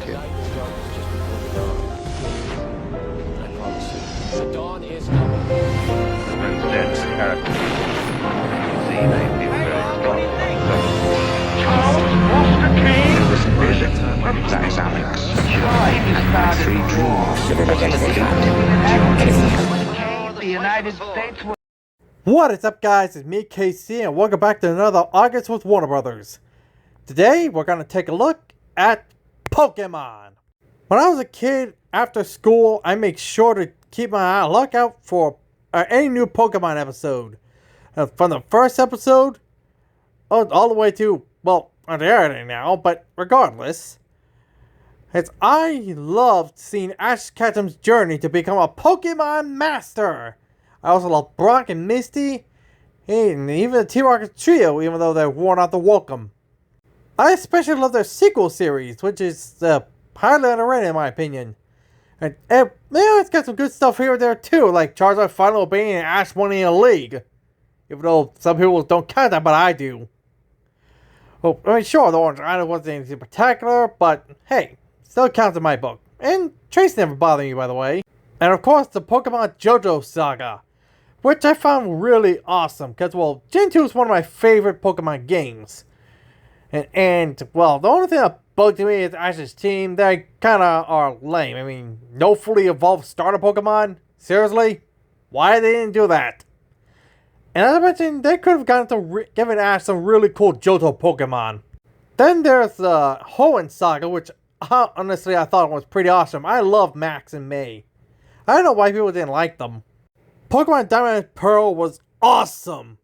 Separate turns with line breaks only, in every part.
kid.
The dawn is coming.
Instead, character. See, they
It was vision. That is Alex. And my three dreams.
The United States will...
What is up, guys? It's me, KC, and welcome back to another August with Warner Brothers. Today, we're going to take a look at Pokemon. When I was a kid, after school, I make sure to keep my eye lookout for any new Pokemon episode. From the first episode, all the way to, well, on the air now, but regardless. I loved seeing Ash Ketchum's journey to become a Pokemon Master. I also love Brock and Misty, and even the T-Rocket Trio, even though they're worn out the welcome. I especially love their sequel series, which is highly underrated in my opinion. And it's got some good stuff here and there too, like Charizard finally obeying and Ash winning a league. Even though some people don't count that, but I do. Well, I mean, sure, the Orange Island wasn't anything spectacular, but hey, still counts in my book. And Trace never bothered me, by the way. And of course, the Pokemon JoJo Saga, which I found really awesome, because, well, Gen 2 is one of my favorite Pokemon games. And well, the only thing that bugged me is Ash's team. They kind of are lame. I mean, no fully evolved starter Pokemon? Seriously? Why they didn't do that? And as I mentioned, they could have gotten to giving Ash some really cool Johto Pokemon. Then there's the Hoenn Saga, which honestly I thought was pretty awesome. I love Max and May. I don't know why people didn't like them. Pokemon Diamond and Pearl was awesome.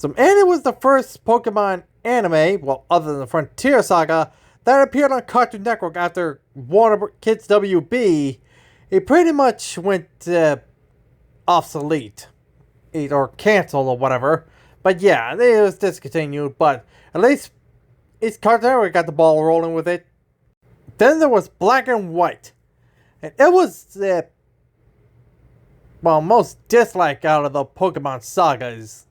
And it was the first Pokemon anime, well, other than the Frontier Saga, that appeared on Cartoon Network after Warner Kids WB. It pretty much went obsolete, or canceled, or whatever. But yeah, it was discontinued. But at least it's Cartoon Network got the ball rolling with it. Then there was Black and White, and it was most disliked out of the Pokemon sagas.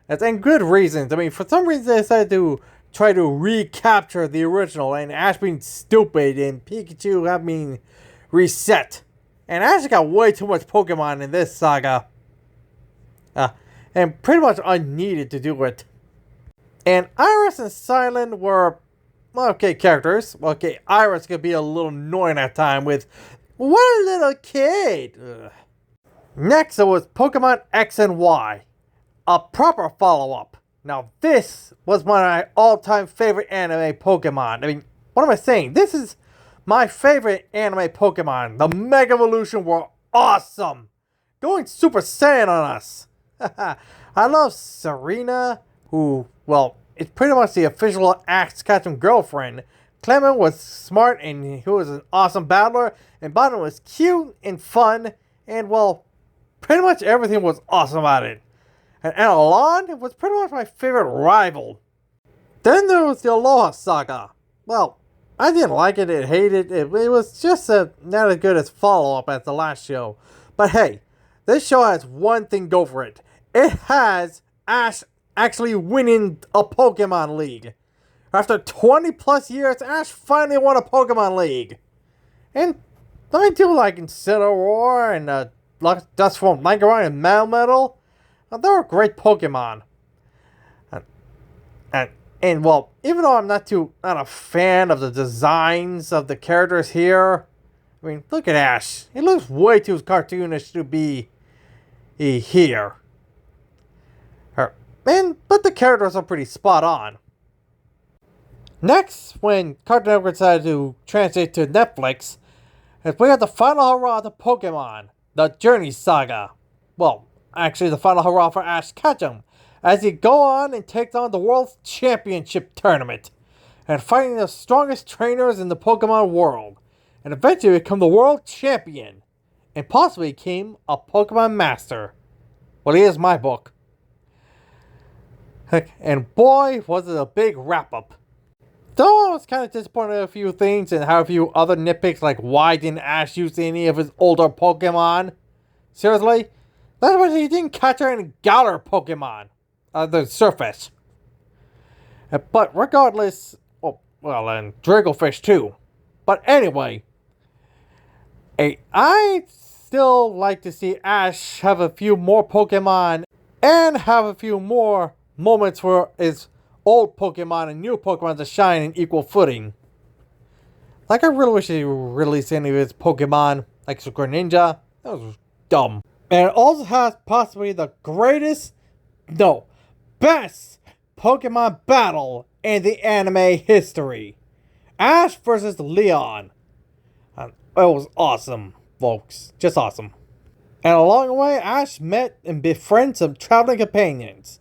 And good reasons. I mean, for some reason they decided to try to recapture the original, and Ash being stupid and Pikachu having reset. And Ash got way too much Pokemon in this saga. And pretty much unneeded to do it. And Iris and Silent were okay characters. Okay, Iris could be a little annoying at times with, what a little kid. Ugh. Next, it was Pokemon X and Y. A proper follow-up. Now, this was one of my all-time favorite anime Pokemon. I mean, what am I saying? This is my favorite anime Pokemon. The Mega Evolution were awesome. Going Super Saiyan on us. I love Serena, who, well, it's pretty much the official Ash Ketchum girlfriend. Clement was smart and he was an awesome battler. And Bonnet was cute and fun. And, well, pretty much everything was awesome about it. And Alon was pretty much my favorite rival. Then there was the Aloha Saga. Well, I didn't like it and hate it. It was just not as good as follow-up as the last show. But hey, this show has one thing go for it. It has Ash actually winning a Pokemon League. After 20 plus years, Ash finally won a Pokemon League. And I do like Incineroar and Dustform Langeron and Melmetal. They were great Pokemon. And well, even though I'm not a fan of the designs of the characters here, I mean, look at Ash. He looks way too cartoonish to be here. But the characters are pretty spot on. Next, when Cartoon Network decided to translate to Netflix, we got the final hurrah of the Pokemon, the Journey Saga. Well, actually the final hurrah for Ash Ketchum, as he go on and takes on the World Championship Tournament, and fighting the strongest trainers in the Pokemon world, and eventually become the World Champion, and possibly became a Pokemon Master. Well, here's my book. And boy, was it a big wrap-up. Though I was kind of disappointed in a few things, and how a few other nitpicks, like why didn't Ash use any of his older Pokemon? Seriously? That's why he didn't catch any Galar Pokemon. The surface. But regardless, well, and Dragofish too. But anyway, I still like to see Ash have a few more Pokemon and have a few more moments where his old Pokemon and new Pokemon to shine in equal footing. Like, I really wish they released any of his Pokemon, like Super Ninja. That was dumb. And it also has possibly the best Pokemon battle in the anime history. Ash versus Leon. It was awesome, folks. Just awesome. And along the way, Ash met and befriended some traveling companions.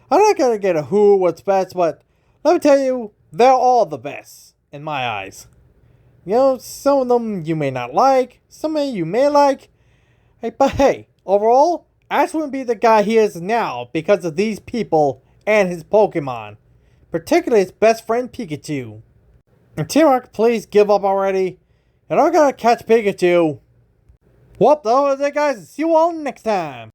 I'm not gonna get a who, what's best, but let me tell you, they're all the best, in my eyes. You know, some of them you may not like, some of you may like. But hey, overall, Ash wouldn't be the guy he is now because of these people and his Pokemon. Particularly his best friend Pikachu. And Team Rocket, please give up already. And I'm gonna catch Pikachu. Well, that was it, guys. See you all next time.